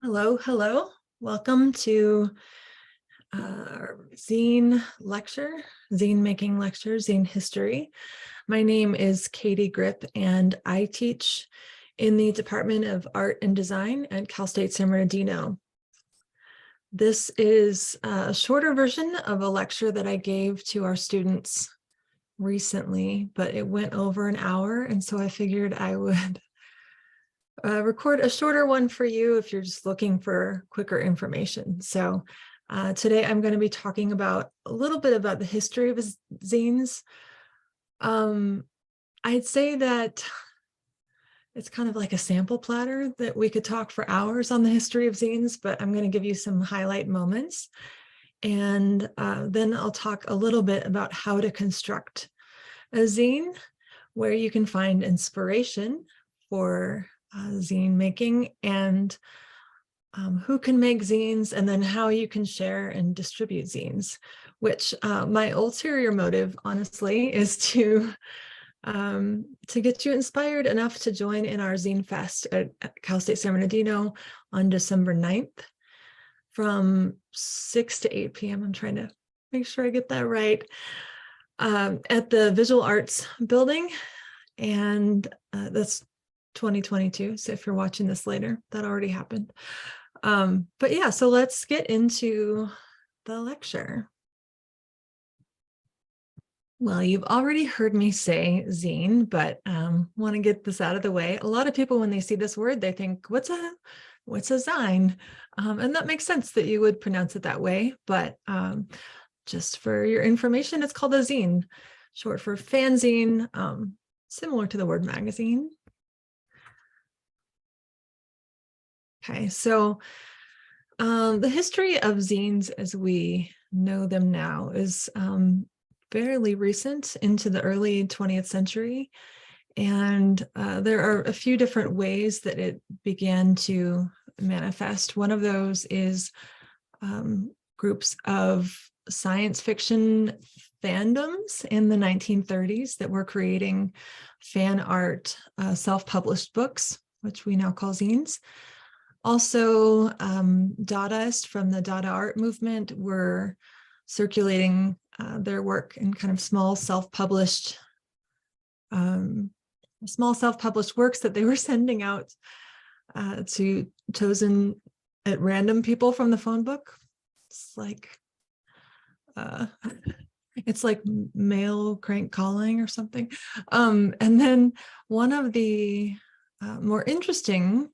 Hello, hello. Welcome to our Zine lecture, Zine making lecture, Zine history. My name is Katie Grip, and I teach in the Department of Art and Design at Cal State San Bernardino. This is a shorter version of a lecture that I gave to our students recently, but it went over an hour, and so I figured I would record a shorter one for you if you're just looking for quicker information. So today I'm going to be talking about a little bit about the history of zines. I'd say that it's kind of like a sample platter that we could talk for hours on the history of zines, but I'm going to give you some highlight moments. And then I'll talk a little bit about how to construct a zine, where you can find inspiration for zine making, and who can make zines, and then how you can share and distribute zines, which my ulterior motive, honestly, is to get you inspired enough to join in our Zine Fest at Cal State San Bernardino on December 9th from 6 to 8 p.m. I'm trying to make sure I get that right, at the Visual Arts Building, and that's 2022. So if you're watching this later, that already happened. But yeah, so let's get into the lecture. Well, you've already heard me say zine, but want to get this out of the way. A lot of people, when they see this word, they think, what's a zine? And that makes sense that you would pronounce it that way. But just for your information, it's called a zine, short for fanzine, similar to the word magazine. Okay, so the history of zines as we know them now is fairly recent, into the early 20th century. And there are a few different ways that it began to manifest. One of those is groups of science fiction fandoms in the 1930s that were creating fan art, self-published books, which we now call zines. Also, Dadaists from the Dada art movement were circulating their work in kind of small self-published works that they were sending out to chosen at random people from the phone book. It's like mail crank calling or something. And then one of the more interesting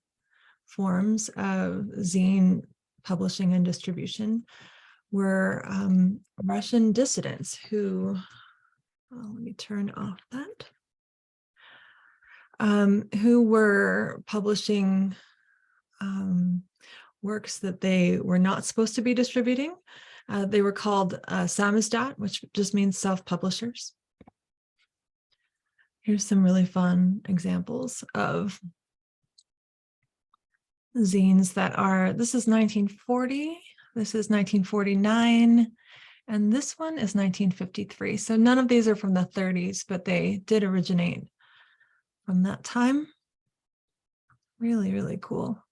forms of zine publishing and distribution were Russian dissidents who, let me turn off that, who were publishing works that they were not supposed to be distributing. They were called samizdat, which just means self-publishers. Here's some really fun examples of zines that are, this is 1940, this is 1949, and this one is 1953. So none of these are from the 30s, but they did originate from that time. Really, really cool.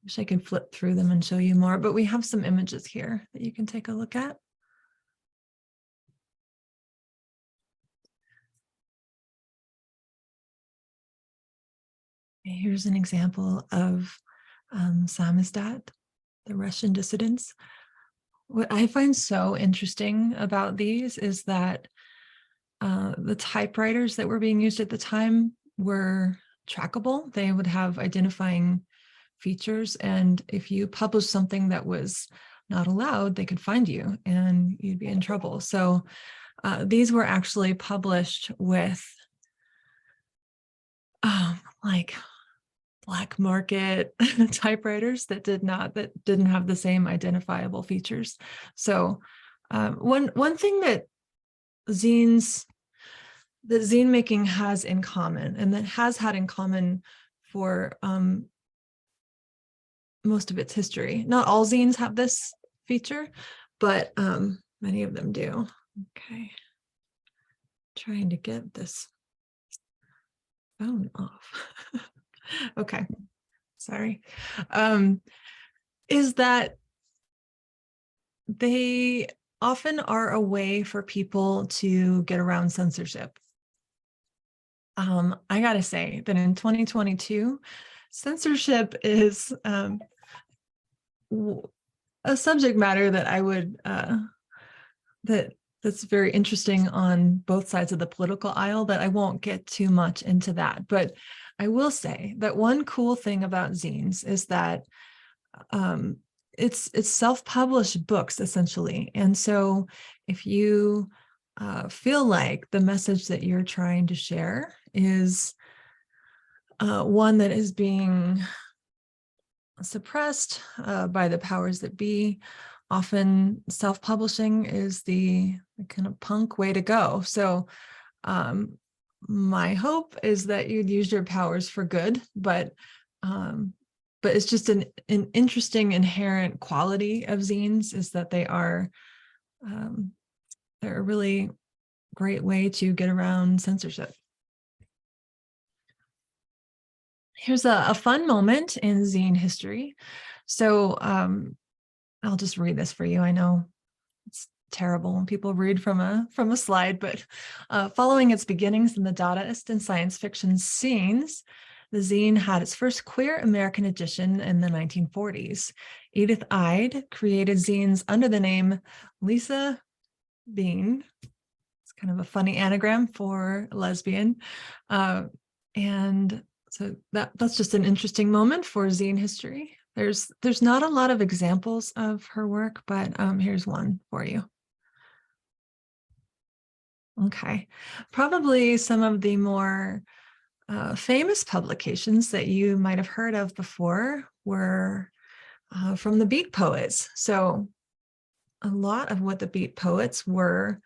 Wish I could flip through them and show you more, but we have some images here that you can take a look at. Here's an example of samizdat, the Russian dissidents. What I find so interesting about these is that the typewriters that were being used at the time were trackable. They would have identifying features, and if you published something that was not allowed, they could find you and you'd be in trouble. So these were actually published with like black market typewriters that didn't have the same identifiable features. So one thing that zine making has in common, and that has had in common for most of its history. Not all zines have this feature, but many of them do. Okay, trying to get this phone off. Okay, sorry, is that they often are a way for people to get around censorship. I gotta say that in 2022, censorship is a subject matter that I would that's very interesting on both sides of the political aisle, but I won't get too much into that. But I will say that one cool thing about zines is that it's self-published books essentially. And so if you feel like the message that you're trying to share is one that is being suppressed by the powers that be, often self-publishing is the kind of punk way to go. So my hope is that you'd use your powers for good, but it's just an interesting inherent quality of zines is that they're a really great way to get around censorship. Here's a fun moment in zine history. So I'll just read this for you. I know it's terrible when people read from a slide, but following its beginnings in the Dadaist and science fiction scenes, the zine had its first queer American edition in the 1940s. Edith Ide created zines under the name Lisa Bean. It's kind of a funny anagram for lesbian. And so that's just an interesting moment for zine history. There's not a lot of examples of her work, but here's one for you. Okay, probably some of the more famous publications that you might have heard of before were from the Beat Poets. So a lot of what the Beat Poets were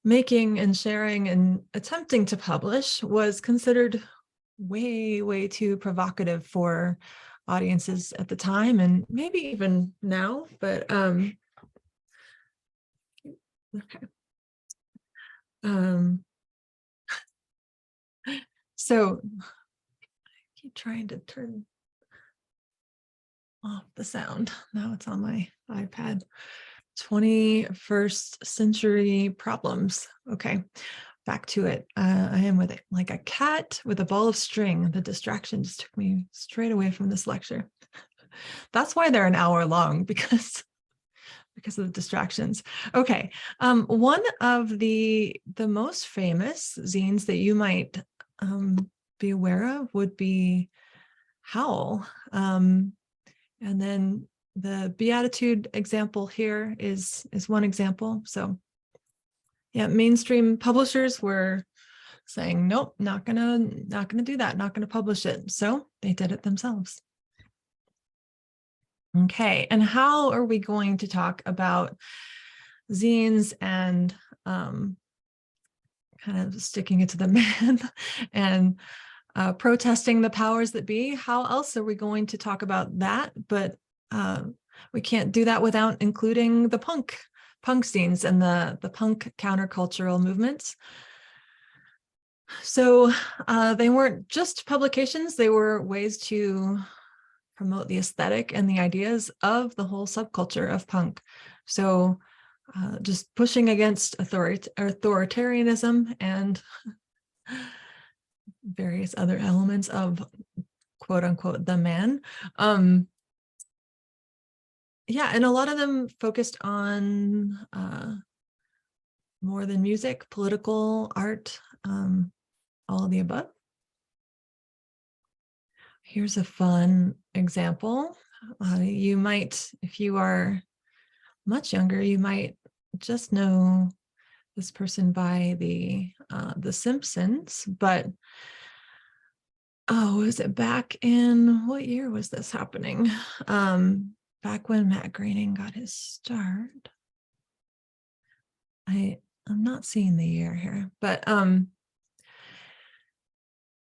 making and sharing and attempting to publish was considered way, way too provocative for audiences at the time and maybe even now, but okay. So I keep trying to turn off the sound. Now it's on my iPad. 21st century problems. Okay, back to it. I am with it like a cat with a ball of string. The distraction just took me straight away from this lecture. That's why they're an hour long, because of the distractions. Okay, one of the most famous zines that you might be aware of would be Howl. And then the Beatitude example here is one example. So yeah, mainstream publishers were saying, nope, not gonna do that, not gonna publish it. So they did it themselves. Okay, and how are we going to talk about zines and kind of sticking it to the man and protesting the powers that be? How else are we going to talk about that? But we can't do that without including the punk scenes and the punk countercultural movements. So they weren't just publications, they were ways to promote the aesthetic and the ideas of the whole subculture of punk. So just pushing against authoritarianism and various other elements of quote unquote the man. Yeah, and a lot of them focused on more than music, political, art, all of the above. Here's a fun example. You might, if you are much younger, you might just know this person by the Simpsons, but oh, was it back in, what year was this happening? Back when Matt Groening got his start. I'm not seeing the year here, but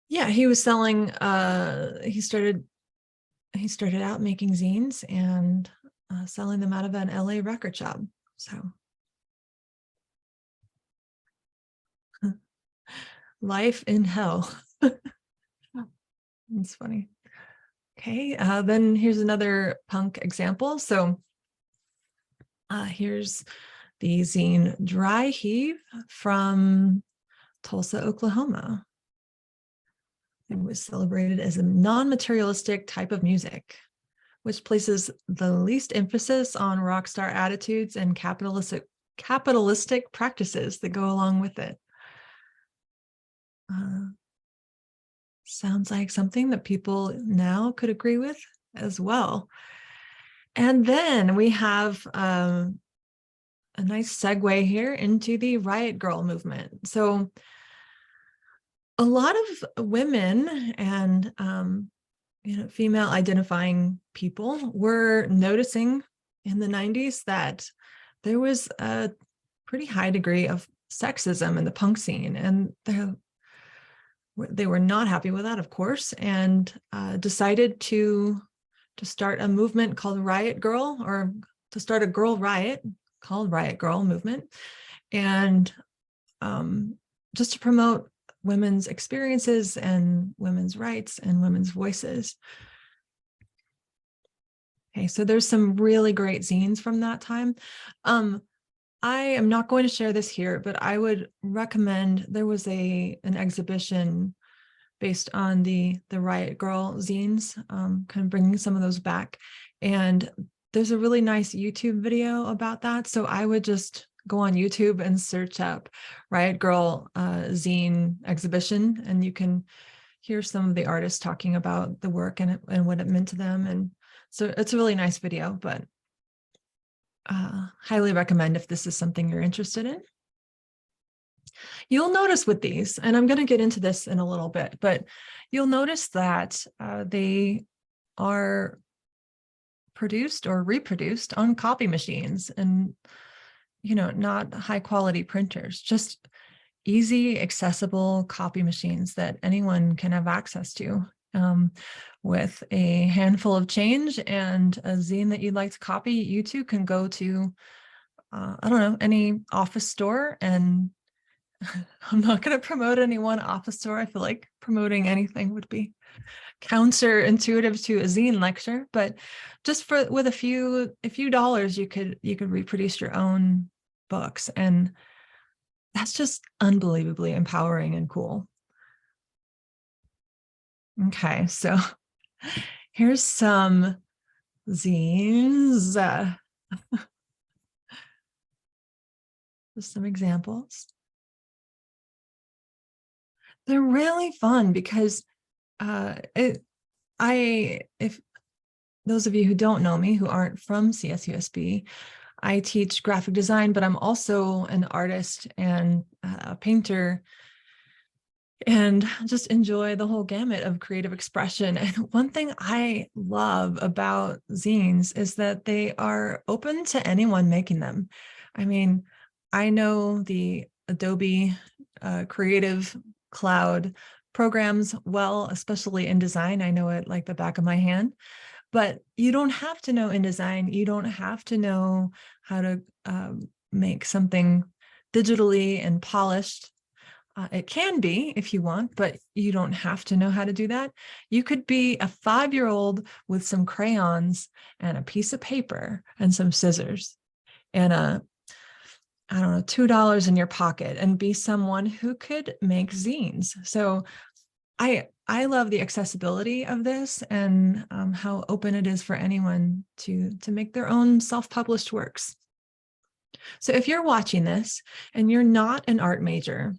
yeah, he was selling, he started out making zines and selling them out of an LA record shop. So life in hell. It's funny. Okay, then here's another punk example. So here's the zine Dry Heave from Tulsa, Oklahoma. It was celebrated as a non-materialistic type of music, which places the least emphasis on rock star attitudes and capitalistic practices that go along with it. Sounds like something that people now could agree with as well. And then we have a nice segue here into the Riot Grrrl movement. So a lot of women and female identifying people were noticing in the 90s that there was a pretty high degree of sexism in the punk scene, and they were not happy with that, of course, and decided to start a movement called Riot Grrrl, or to start a girl riot called Riot Grrrl movement, and just to promote women's experiences and women's rights and women's voices. Okay, so there's some really great zines from that time. I am not going to share this here, but I would recommend, there was an exhibition based on the Riot Grrrl zines, kind of bringing some of those back. And there's a really nice YouTube video about that. So I would just go on YouTube and search up Riot Grrrl zine exhibition, and you can hear some of the artists talking about the work and what it meant to them. And so it's a really nice video, but highly recommend if this is something you're interested in. You'll notice with these, and I'm going to get into this in a little bit, but you'll notice that they are produced or reproduced on copy machines, and not high quality printers, just easy, accessible copy machines that anyone can have access to. With a handful of change and a zine that you'd like to copy, you too can go to, I don't know, any office store. And I'm not going to promote any one office store. I feel like promoting anything would be counterintuitive to a zine lecture, but just with a few dollars, you could reproduce your own books, and that's just unbelievably empowering and cool. Okay, so here's some zines. Just some examples. They're really fun because if those of you who don't know me, who aren't from CSUSB, I teach graphic design, but I'm also an artist and a painter, and just enjoy the whole gamut of creative expression. And one thing I love about zines is that they are open to anyone making them. I mean, I know the Adobe Creative Cloud programs well, especially InDesign. I know it like the back of my hand. But you don't have to know InDesign. You don't have to know how to make something digitally and polished. It can be if you want, but you don't have to know how to do that. You could be a 5-year-old with some crayons and a piece of paper and some scissors and I don't know, $2 in your pocket, and be someone who could make zines. So I love the accessibility of this, and how open it is for anyone to make their own self-published works. So if you're watching this and you're not an art major,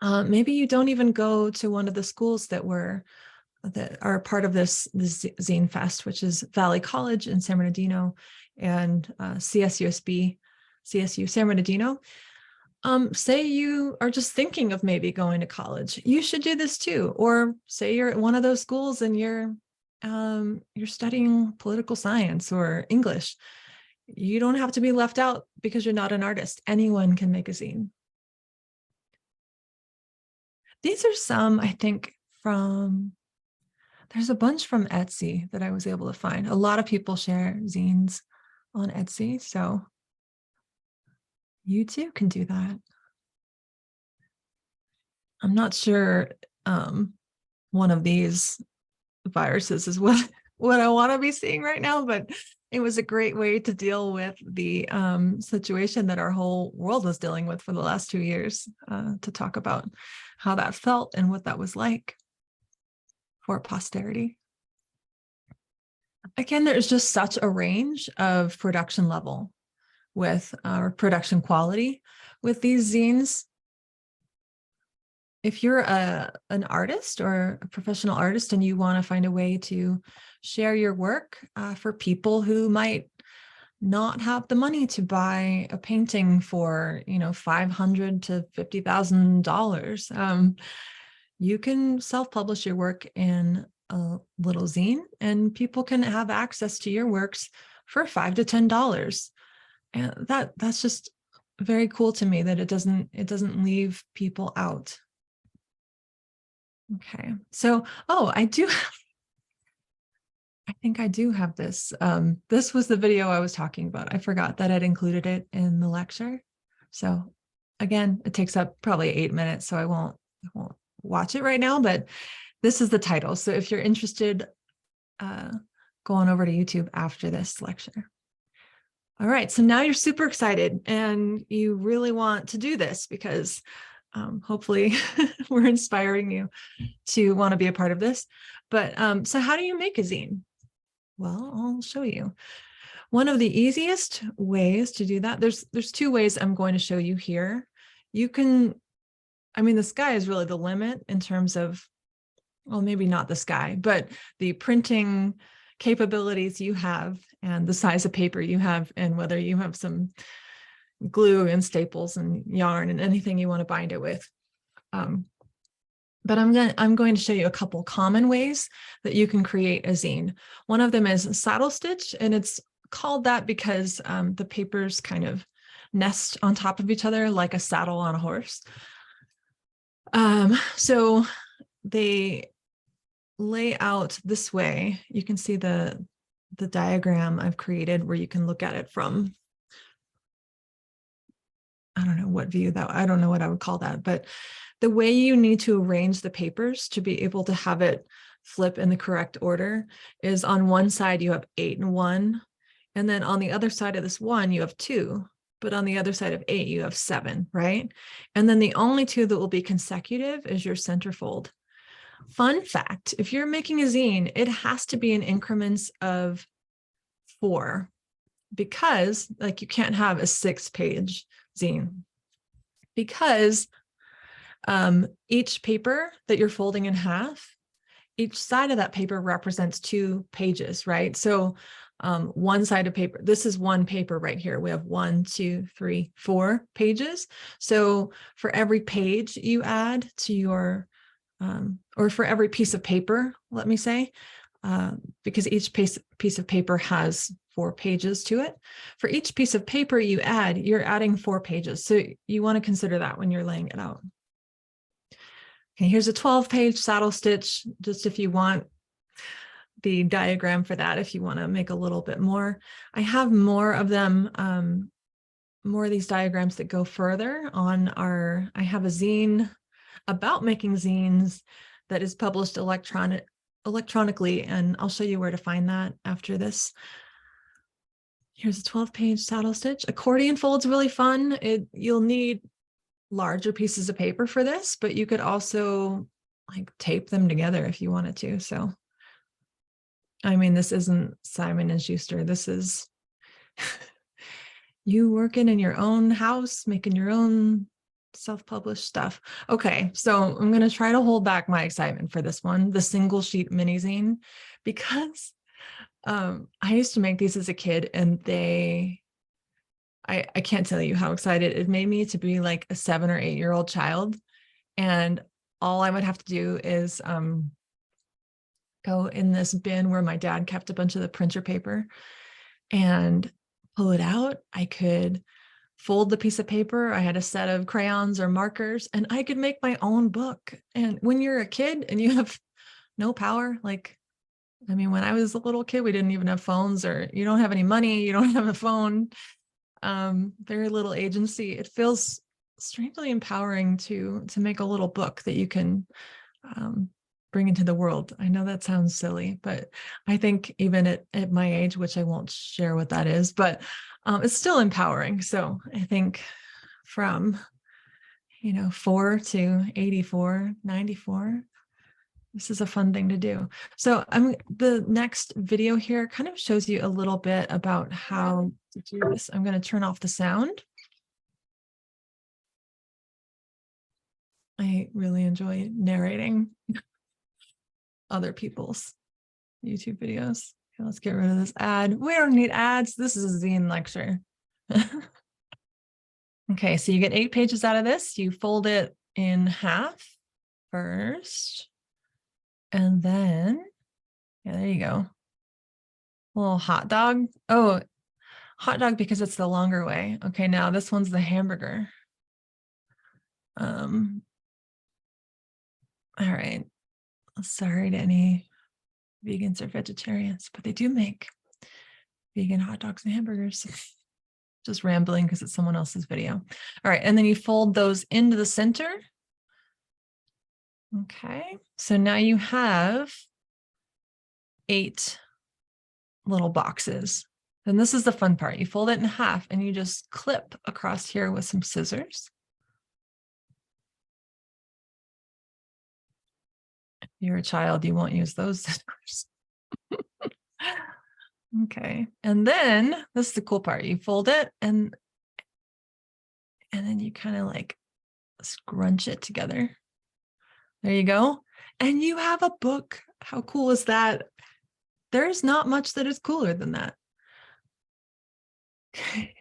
maybe you don't even go to one of the schools that are part of this Zine Fest, which is Valley College in San Bernardino and CSUSB, CSU San Bernardino. Say you are just thinking of maybe going to college, you should do this too. Or say you're at one of those schools and you're studying political science or English. You don't have to be left out because you're not an artist. Anyone can make a zine. These are some, I think, there's a bunch from Etsy that I was able to find. A lot of people share zines on Etsy, so you too can do that. I'm not sure one of these viruses is what I want to be seeing right now, but it was a great way to deal with the situation that our whole world was dealing with for the last 2 years, to talk about how that felt and what that was like for posterity. Again, there's just such a range of production level with production quality with these zines. If you're an artist or a professional artist and you want to find a way to share your work for people who might not have the money to buy a painting for, $500 to $50,000, you can self-publish your work in a little zine, and people can have access to your works for $5 to $10. And that's just very cool to me that it doesn't leave people out. Okay, so I think I do have this. This was the video I was talking about. I forgot that I'd included it in the lecture. So again, it takes up probably 8 minutes, so I won't watch it right now, but this is the title. So if you're interested, go on over to YouTube after this lecture. All right, so now you're super excited and you really want to do this because hopefully we're inspiring you to want to be a part of this. But so how do you make a zine? Well, I'll show you. One of the easiest ways to do that, there's 2 ways I'm going to show you here. You can, the sky is really the limit in terms of, well, maybe not the sky, but the printing capabilities you have and the size of paper you have, and whether you have some glue and staples and yarn and anything you want to bind it with. But I'm going to show you a couple common ways that you can create a zine. One of them is saddle stitch, and it's called that because the papers kind of nest on top of each other like a saddle on a horse. So they lay out this way. You can see the diagram I've created where you can look at it from, I don't know what view that, I don't know what I would call that, but the way you need to arrange the papers to be able to have it flip in the correct order is on one side you have 8 and 1, and then on the other side of this 1 you have 2, but on the other side of 8 you have 7, right? And then the only 2 that will be consecutive is your centerfold. Fun fact, if you're making a zine, it has to be in increments of 4, because like you can't have a 6-page zine, because each paper that you're folding in half, each side of that paper represents 2 pages, right? So one side of paper, this is one paper right here. We have 1, 2, 3, 4 pages. So for every page you add to your, or for every piece of paper, let me say, because each piece of paper has 4 pages to it. For each piece of paper you add, you're adding 4 pages. So you want to consider that when you're laying it out. Okay, here's a 12-page saddle stitch, just if you want the diagram for that, if you want to make a little bit more. I have more of them, more of these diagrams that go further on I have a zine about making zines that is published electronically, and I'll show you where to find that after this. Here's a 12-page saddle stitch. Accordion fold's really fun. You'll need larger pieces of paper for this, but you could also like tape them together if you wanted to. So, this isn't Simon and Schuster. This is you working in your own house, making your own self-published stuff. Okay, so I'm going to try to hold back my excitement for this one, the single sheet mini zine, because I used to make these as a kid, and I can't tell you how excited it made me to be like a 7 or 8-year-old child. And all I would have to do is go in this bin where my dad kept a bunch of the printer paper and pull it out. I could fold the piece of paper. I had a set of crayons or markers, and I could make my own book. And when you're a kid and you have no power, when I was a little kid, we didn't even have phones, or you don't have any money, you don't have a phone. Very little agency. It feels strangely empowering to make a little book that you can bring into the world. I know that sounds silly, but I think even at my age, which I won't share what that is, but it's still empowering. So I think from, 4 to 84, 94, this is a fun thing to do. So the next video here kind of shows you a little bit about how to do this. I'm going to turn off the sound. I really enjoy narrating other people's YouTube videos. Okay, let's get rid of this ad. We don't need ads. This is a Zine lecture. Okay, so you get 8 pages out of this. You fold it in half first. And then, yeah, there you go. A little hot dog. Oh, hot dog because it's the longer way. Okay, now this one's the hamburger. All right. Sorry to any vegans or vegetarians, but they do make vegan hot dogs and hamburgers. Just rambling because it's someone else's video. All right, and then you fold those into the center. Okay, so now you have 8 little boxes. And this is the fun part. You fold it in half and you just clip across here with some scissors. If you're a child, you won't use those scissors. Okay, and then this is the cool part. You fold it and then you kind of like scrunch it together. There you go. And you have a book. How cool is that? There's not much that is cooler than that. Okay.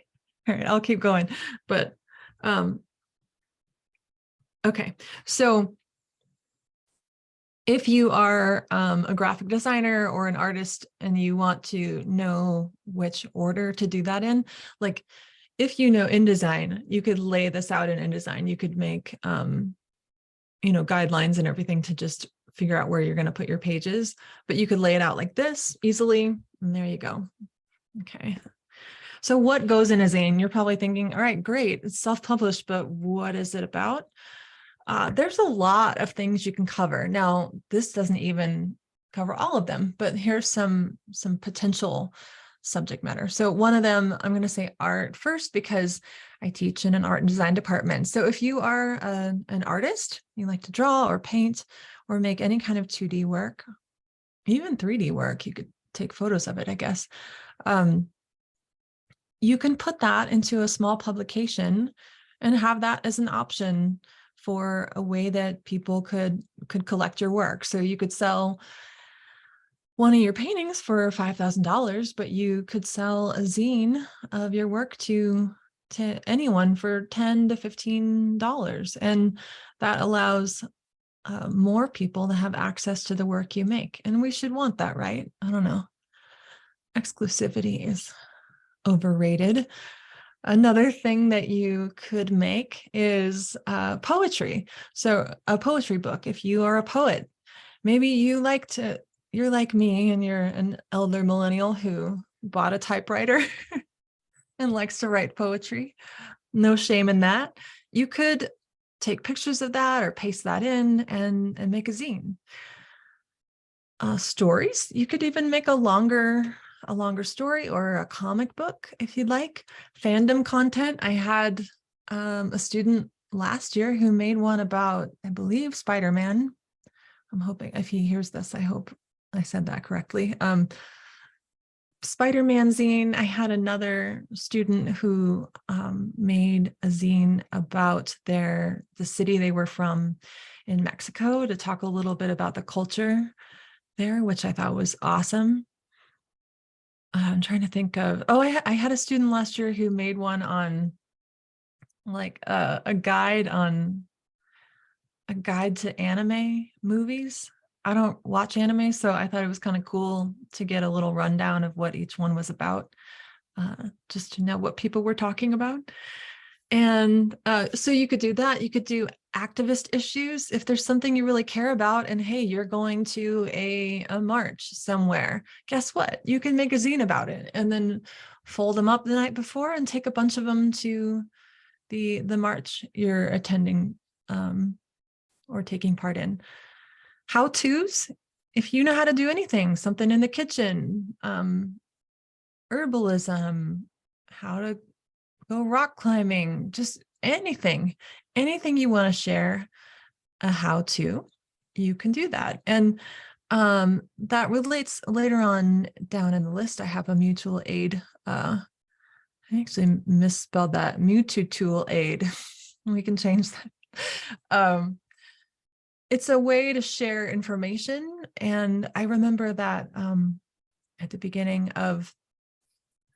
All right, I'll keep going. But okay, so if you are a graphic designer or an artist and you want to know which order to do that in, like if you know InDesign, you could lay this out in InDesign. You could make, guidelines and everything to just figure out where you're going to put your pages, but you could lay it out like this easily. And there you go. Okay. So what goes in a zine? You're probably thinking, all right, great. It's self-published, but what is it about? There's a lot of things you can cover. Now, this doesn't even cover all of them, but here's some potential subject matter. So one of them, I'm going to say art first because I teach in an art and design department. So if you are an artist, you like to draw or paint or make any kind of 2D work, even 3D work, you could take photos of it, I guess. You can put that into a small publication and have that as an option for a way that people could collect your work. So you could sell one of your paintings for $5,000, but you could sell a zine of your work to anyone for $10 to $15. And that allows more people to have access to the work you make. And we should want that, right? I don't know. Exclusivity is overrated. Another thing that you could make is poetry. So a poetry book, if you are a poet, maybe you're like me and you're an elder millennial who bought a typewriter and likes to write poetry. No shame in that. You could take pictures of that or paste that in and make a zine. Stories, you could even make a longer story or a comic book if you'd like. Fandom content. I had a student last year who made one about, I believe, Spider-Man. I'm hoping if he hears this, I hope I said that correctly. Spider-Man zine. I had another student who made a zine about the city they were from in Mexico to talk a little bit about the culture there, which I thought was awesome. I'm trying to think of, I had a student last year who made one on like a guide to anime movies. I don't watch anime, so I thought it was kind of cool to get a little rundown of what each one was about, just to know what people were talking about. And so you could do that. You could do activist issues. If there's something you really care about and hey, you're going to a march somewhere, guess what? You can make a zine about it and then fold them up the night before and take a bunch of them to the march you're attending or taking part in. How-tos, if you know how to do anything, something in the kitchen, herbalism, how to go rock climbing, just anything you want to share a how-to, you can do that. And that relates later on down in the list. I have a mutual aid. I actually misspelled that, mutual aid. We can change that. It's a way to share information. And I remember that at the beginning of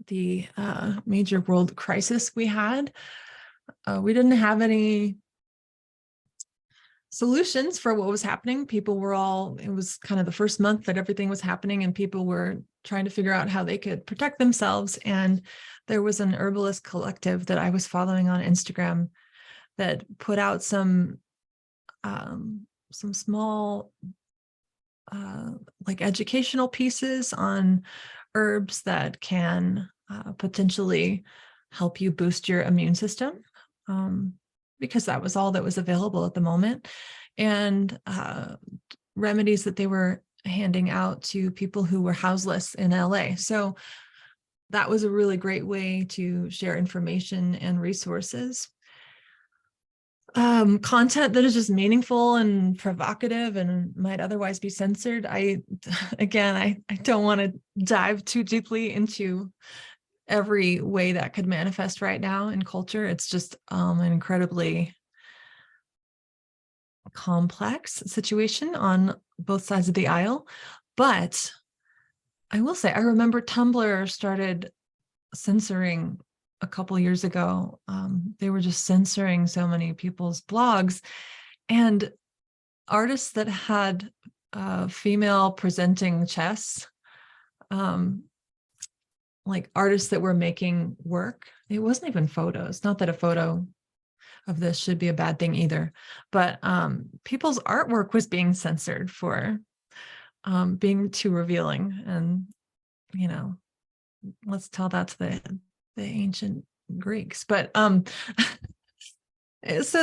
the major world crisis we had, we didn't have any solutions for what was happening. People were it was kind of the first month that everything was happening, and people were trying to figure out how they could protect themselves. And there was an herbalist collective that I was following on Instagram that put out some small like educational pieces on herbs that can potentially help you boost your immune system, because that was all that was available at the moment, and remedies that they were handing out to people who were houseless in LA. So that was a really great way to share information and resources. Content that is just meaningful and provocative and might otherwise be censored. I don't want to dive too deeply into every way that could manifest right now in culture. It's just an incredibly complex situation on both sides of the aisle. But I will say, I remember Tumblr started censoring a couple years ago. They were just censoring so many people's blogs, and artists that had female presenting chests, like artists that were making work. It wasn't even photos. Not that a photo of this should be a bad thing either, but people's artwork was being censored for being too revealing. And, let's tell that to the ancient Greeks. But so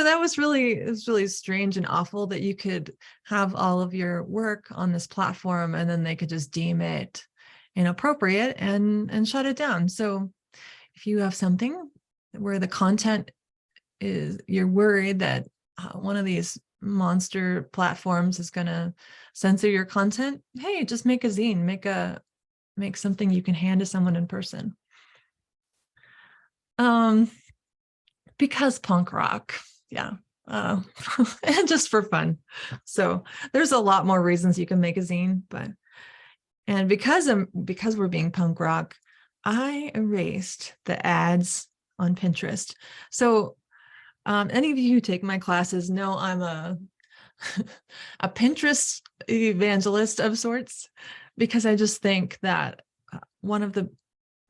that was really strange and awful that you could have all of your work on this platform and then they could just deem it inappropriate and shut it down. So if you have something where the content is, you're worried that one of these monster platforms is going to censor your content, hey, just make a zine, make something you can hand to someone in person. Because punk rock, yeah, and just for fun. So there's a lot more reasons you can make a zine, and because we're being punk rock, I erased the ads on Pinterest. So any of you who take my classes know I'm a Pinterest evangelist of sorts, because I just think that one of the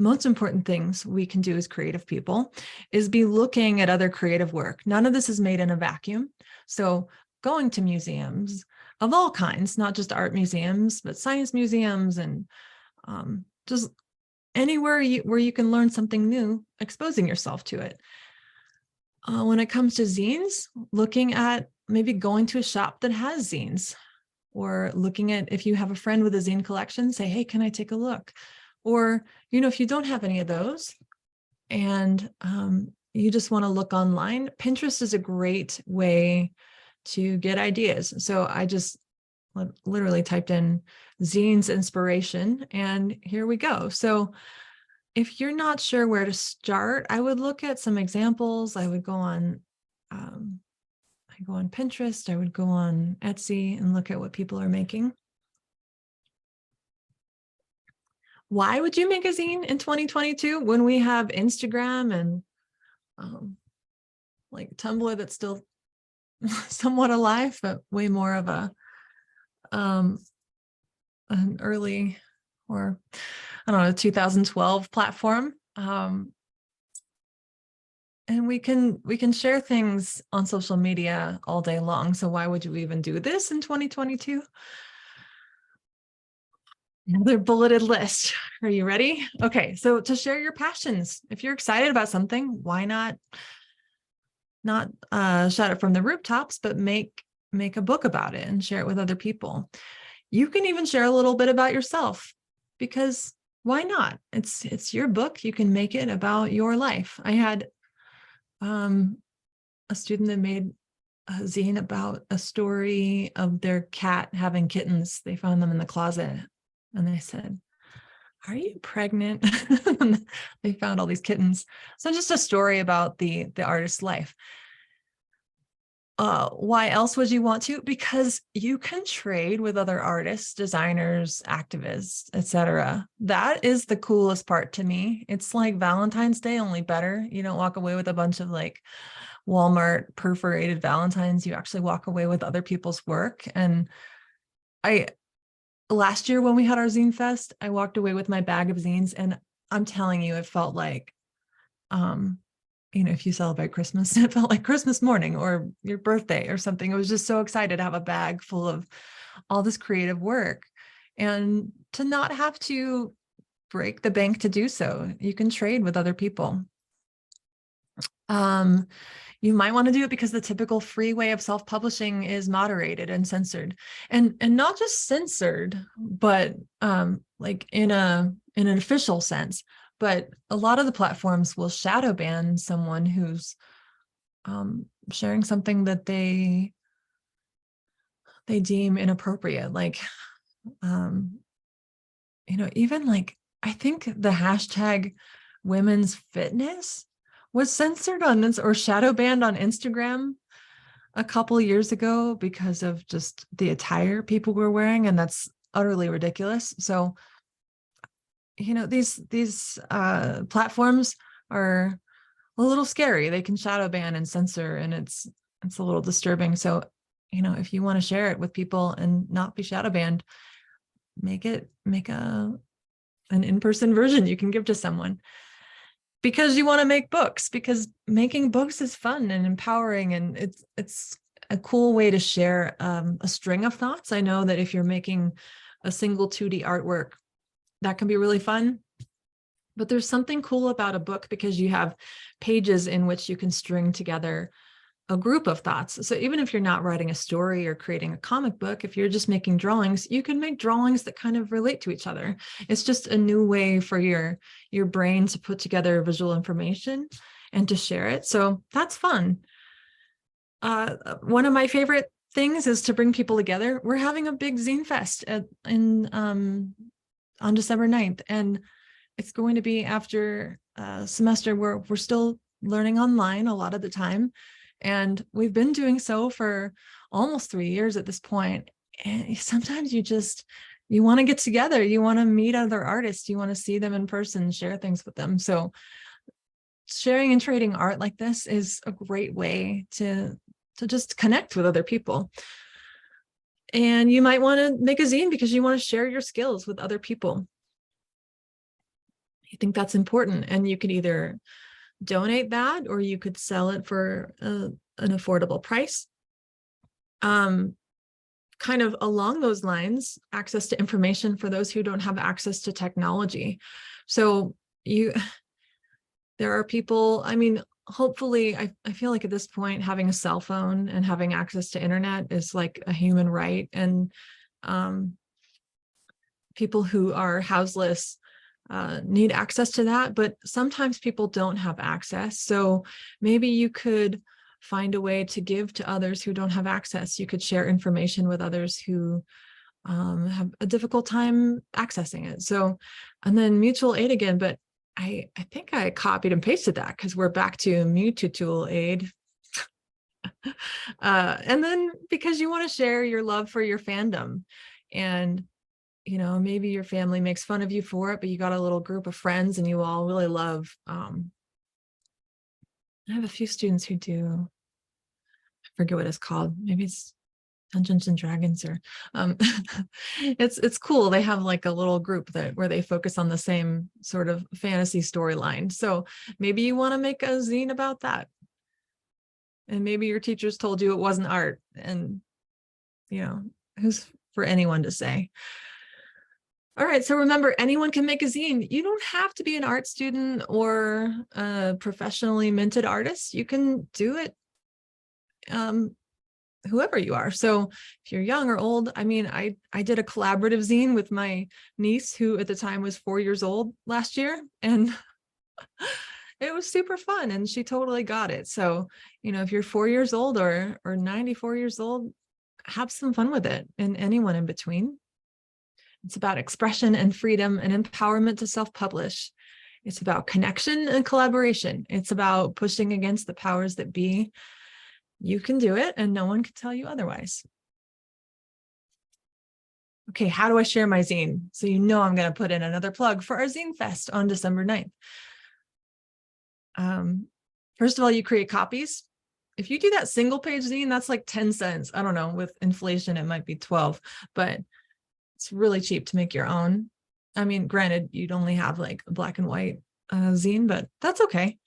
most important things we can do as creative people is be looking at other creative work. None of this is made in a vacuum. So going to museums of all kinds, not just art museums, but science museums, and just anywhere where you can learn something new, exposing yourself to it. When it comes to zines, looking at maybe going to a shop that has zines, or looking at, if you have a friend with a zine collection, say, hey, can I take a look? Or, if you don't have any of those and you just want to look online, Pinterest is a great way to get ideas. So I just literally typed in zines inspiration and here we go. So if you're not sure where to start, I would look at some examples. I would go on Pinterest, I would go on Etsy and look at what people are making. Why would you make a zine in 2022 when we have Instagram and like Tumblr that's still somewhat alive, but way more of an early, or I don't know, 2012 platform. And we can share things on social media all day long. So why would you even do this in 2022? Another bulleted list. Are you ready? Okay, so to share your passions, if you're excited about something, why not shout it from the rooftops, but make make a book about it and share it with other people. You can even share a little bit about yourself, because why not? It's your book. You can make it about your life. I had a student that made a zine about a story of their cat having kittens. They found them in the closet, and they said, "Are you pregnant?" They found all these kittens. So just a story about the artist's life. Why else would you want to? Because you can trade with other artists, designers, activists, etc. That is the coolest part to me. It's like Valentine's Day, only better. You don't walk away with a bunch of like Walmart perforated Valentines. You actually walk away with other people's work. And last year when we had our Zine Fest, I walked away with my bag of zines, and I'm telling you, it felt like, if you celebrate Christmas, it felt like Christmas morning or your birthday or something. I was just so excited to have a bag full of all this creative work and to not have to break the bank to do so. You can trade with other people. You might want to do it because the typical free way of self-publishing is moderated and censored, and not just censored, but like in an official sense. But a lot of the platforms will shadow ban someone who's sharing something that they deem inappropriate. Like, even like, I think the hashtag women's fitness was censored on this or shadow banned on Instagram a couple years ago because of just the attire people were wearing, and that's utterly ridiculous. So, these platforms are a little scary. They can shadow ban and censor, and it's a little disturbing. So, if you want to share it with people and not be shadow banned, make an in-person version you can give to someone, because you want to make books, because making books is fun and empowering, and it's a cool way to share a string of thoughts. I know that if you're making a single 2D artwork, that can be really fun, but there's something cool about a book because you have pages in which you can string together a group of thoughts. So even if you're not writing a story or creating a comic book, if you're just making drawings, you can make drawings that kind of relate to each other. It's just a new way for your brain to put together visual information and to share it. So that's fun. One of my favorite things is to bring people together. We're having a big Zine Fest on December 9th, and it's going to be after a semester where we're still learning online a lot of the time. And we've been doing so for almost 3 years at this point. And sometimes you want to get together, you want to meet other artists, you want to see them in person, share things with them. So sharing and trading art like this is a great way to just connect with other people. And you might want to make a zine because you want to share your skills with other people. I think that's important. And you could either donate that or you could sell it for an affordable price. Kind of along those lines, access to information for those who don't have access to technology. So there are people, hopefully, I feel like at this point, having a cell phone and having access to internet is like a human right. And people who are houseless need access to that, but sometimes people don't have access. So maybe you could find a way to give to others who don't have access. You could share information with others who have a difficult time accessing it. So, and then mutual aid again, but I think I copied and pasted that because we're back to mutual aid. And then because you want to share your love for your fandom, and maybe your family makes fun of you for it, but you got a little group of friends and you all really love. I have a few students who do, I forget what it's called. Maybe it's Dungeons and Dragons, or it's cool. They have like a little group where they focus on the same sort of fantasy storyline. So maybe you want to make a zine about that. And maybe your teachers told you it wasn't art, and who's for anyone to say. All right, so remember, anyone can make a zine. You don't have to be an art student or a professionally minted artist. You can do it whoever you are. So if you're young or old, I mean, I did a collaborative zine with my niece, who at the time was 4 years old last year, and it was super fun, and she totally got it. So, you know, if you're 4 years old or 94 years old, have some fun with it, and anyone in between. It's about expression and freedom and empowerment to self-publish. It's about connection and collaboration. It's about pushing against the powers that be. You can do it, and no one can tell you otherwise. Okay, how do I share my zine? So you know I'm going to put in another plug for our Zine Fest on December 9th. First of all, you create copies. If you do that single page zine, that's like 10 cents. I don't know, with inflation, it might be 12, but it's really cheap to make your own. I mean, granted, you'd only have like a black and white zine, but that's okay.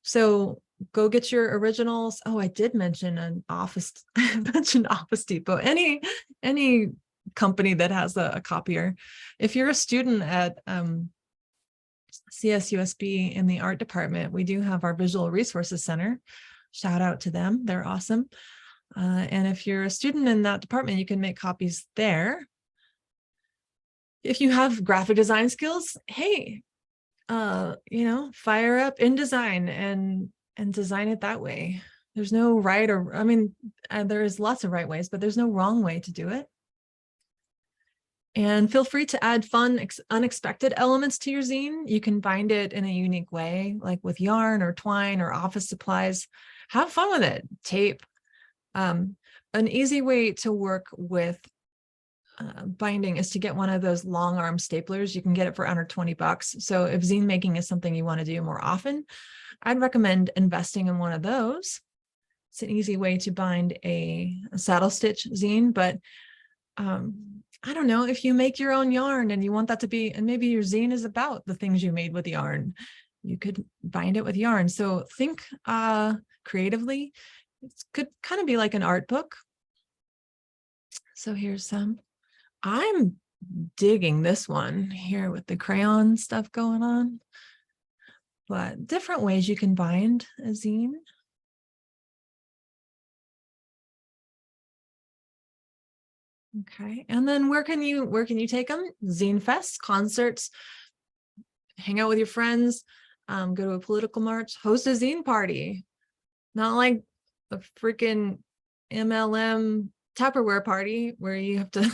So go get your originals. Oh, I did mention an office. I mentioned Office Depot. Any company that has a copier. If you're a student at CSUSB in the art department, we do have our Visual Resources Center. Shout out to them. They're awesome. And if you're a student in that department, you can make copies there. If you have graphic design skills, hey, you know, fire up InDesign and design it that way. There's no right or, I mean, there's lots of right ways, but there's no wrong way to do it. And feel free to add fun, unexpected elements to your zine. You can bind it in a unique way, like with yarn or twine or office supplies. Have fun with it. Tape. An easy way to work with binding is to get one of those long arm staplers. You can get it for under 20 bucks. So if zine making is something you want to do more often, I'd recommend investing in one of those. It's an easy way to bind a saddle stitch zine, but I don't know, if you make your own yarn and you want that to be, and maybe your zine is about the things you made with yarn, you could bind it with yarn. So think creatively. It could kind of be like an art book. So here's some. I'm digging this one here with the crayon stuff going on, but different ways you can bind a zine. Okay, and then where can you take them? Zine fests, concerts, hang out with your friends, go to a political march, host a zine party. Not like a freaking MLM Tupperware party where you have to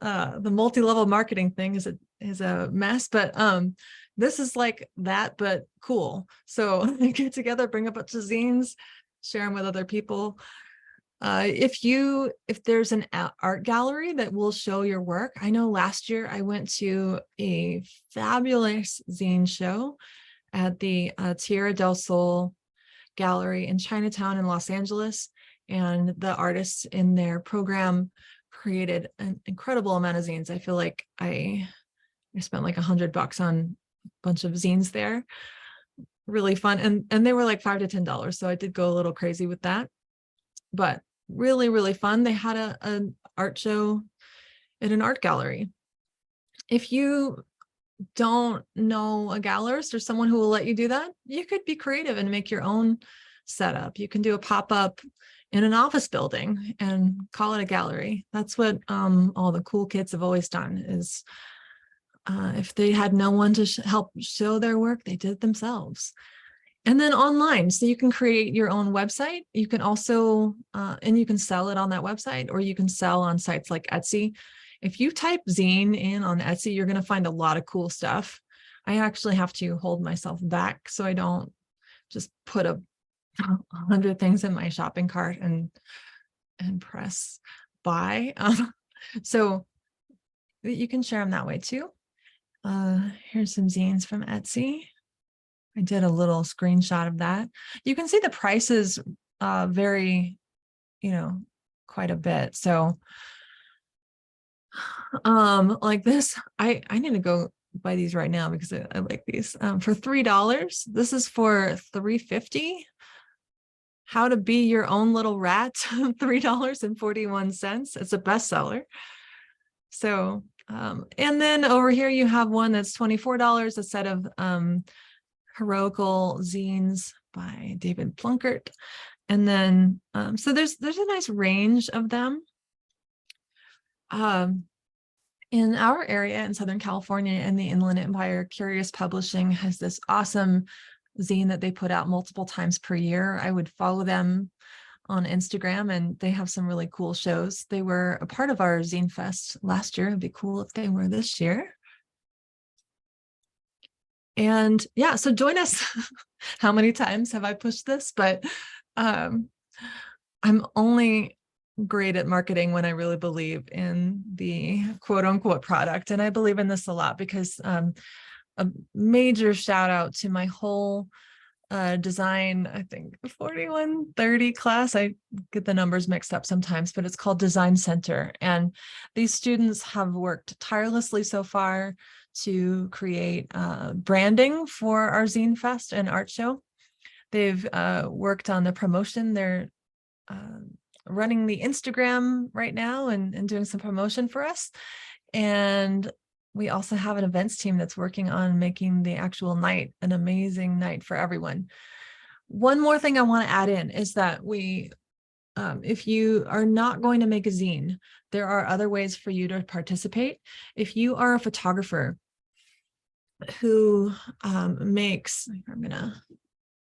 the multi-level marketing thing is a mess, but this is like that, but cool. So get together, bring a bunch of zines, share them with other people. If there's an art gallery that will show your work. I know last year I went to a fabulous zine show at the Tierra del Sol gallery in Chinatown in Los Angeles, and the artists in their program created an incredible amount of zines. I feel like I spent like $100 on a bunch of zines there. Really fun, and they were like $5 to $10, so I did go a little crazy with that, but really, really fun. They had an art show at an art gallery. If you don't know a gallerist or someone who will let you do that, you could be creative and make your own setup. You can do a pop-up in an office building and call it a gallery. That's what all the cool kids have always done, is if they had no one to help show their work, they did it themselves. And then online, so you can create your own website. You can also, and you can sell it on that website, or you can sell on sites like Etsy. If you type zine in on Etsy, you're going to find a lot of cool stuff. I actually have to hold myself back so I don't just put 100 things in my shopping cart and press buy. So you can share them that way too. Here's some zines from Etsy. I did a little screenshot of that. You can see the prices vary, quite a bit. So like this, I need to go buy these right now because I like these. For $3, this is for $3.50. How to Be Your Own Little Rat, $3.41. It's a bestseller. So, and then over here you have one that's $24, a set of heroical zines by David Plunkett. And then, so there's a nice range of them. In our area in Southern California and the Inland Empire, Curious Publishing has this awesome zine that they put out multiple times per year. I would follow them on Instagram, and they have some really cool shows. They were a part of our Zine Fest last year. It'd be cool if they were this year. And yeah, so join us. How many times have I pushed this? But I'm only great at marketing when I really believe in the quote unquote product. And I believe in this a lot because a major shout out to my whole design, I think 4130 class. I get the numbers mixed up sometimes, but it's called Design Center. And these students have worked tirelessly so far to create branding for our Zine Fest and art show. They've worked on the promotion. They're running the Instagram right now and doing some promotion for us. And we also have an events team that's working on making the actual night an amazing night for everyone. One more thing I want to add in is that if you are not going to make a zine, there are other ways for you to participate. If you are a photographer who makes, I'm gonna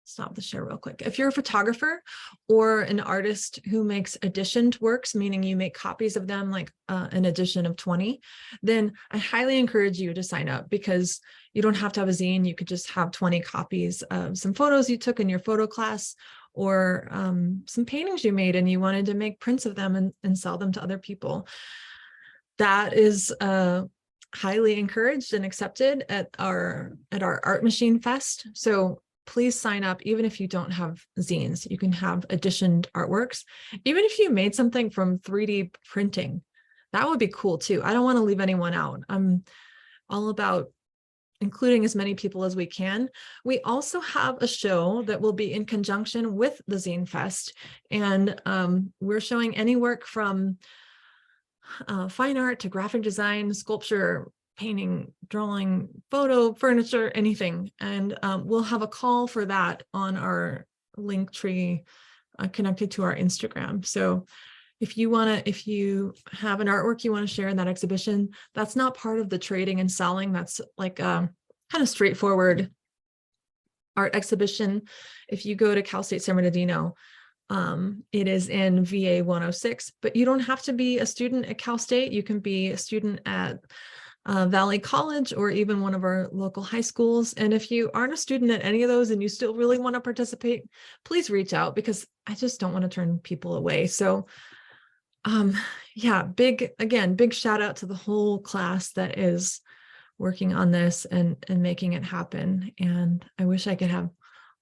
stop the share real quick. If you're a photographer or an artist who makes editioned works, meaning you make copies of them, like an edition of 20, then I highly encourage you to sign up, because you don't have to have a zine. You could just have 20 copies of some photos you took in your photo class, or some paintings you made and you wanted to make prints of them and sell them to other people. That is highly encouraged and accepted at our Art Machine Fest. So please sign up. Even if you don't have zines, you can have editioned artworks. Even if you made something from 3D printing, that would be cool too. I don't want to leave anyone out. I'm all about including as many people as we can. We also have a show that will be in conjunction with the Zine Fest, and we're showing any work from fine art to graphic design, sculpture, painting, drawing, photo, furniture, anything. And we'll have a call for that on our link tree connected to our Instagram. So if you have an artwork you want to share in that exhibition, that's not part of the trading and selling. That's like kind of straightforward art exhibition. If you go to Cal State San Bernardino, it is in VA 106, but you don't have to be a student at Cal State. You can be a student at Valley College or even one of our local high schools. And if you aren't a student at any of those and you still really want to participate, please reach out, because I just don't want to turn people away. So yeah, big shout out to the whole class that is working on this and making it happen. And I wish I could have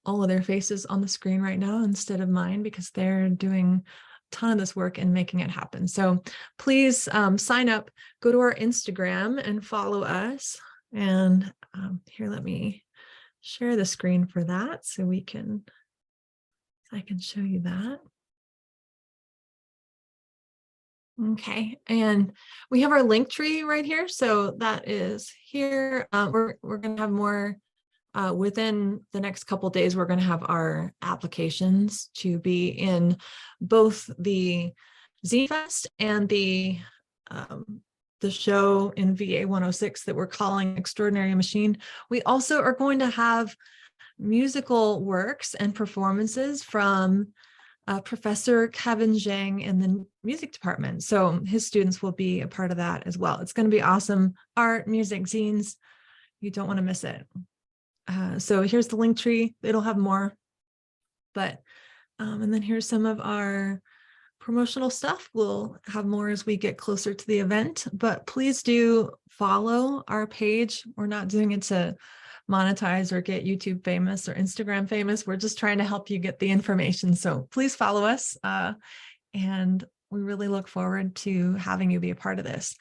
all of their faces on the screen right now instead of mine, because they're doing a ton of this work and making it happen. So please sign up, go to our Instagram and follow us. And here, let me share the screen for that so I can show you that. Okay, and we have our link tree right here. So that is here. We're going to have more within the next couple of days. We're going to have our applications to be in both the Zine Fest and the show in VA 106 that we're calling Extraordinary Machine. We also are going to have musical works and performances from Professor Kevin Zhang in the music department. So his students will be a part of that as well. It's going to be awesome. Art, music, zines. You don't want to miss it. So here's the link tree. It'll have more, but and then here's some of our promotional stuff. We'll have more as we get closer to the event, but please do follow our page. We're not doing it to monetize or get YouTube famous or Instagram famous. We're just trying to help you get the information. So please follow us. And we really look forward to having you be a part of this.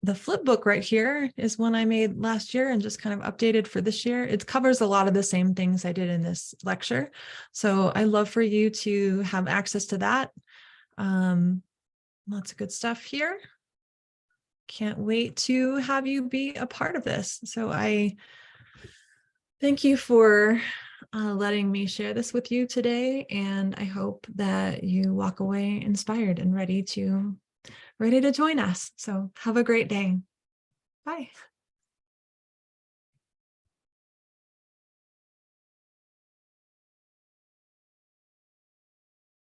The flip book right here is one I made last year and just kind of updated for this year. It covers a lot of the same things I did in this lecture. So I love for you to have access to that. Lots of good stuff here. Can't wait to have you be a part of this. So I thank you for letting me share this with you today. And I hope that you walk away inspired and ready to join us. So have a great day. Bye.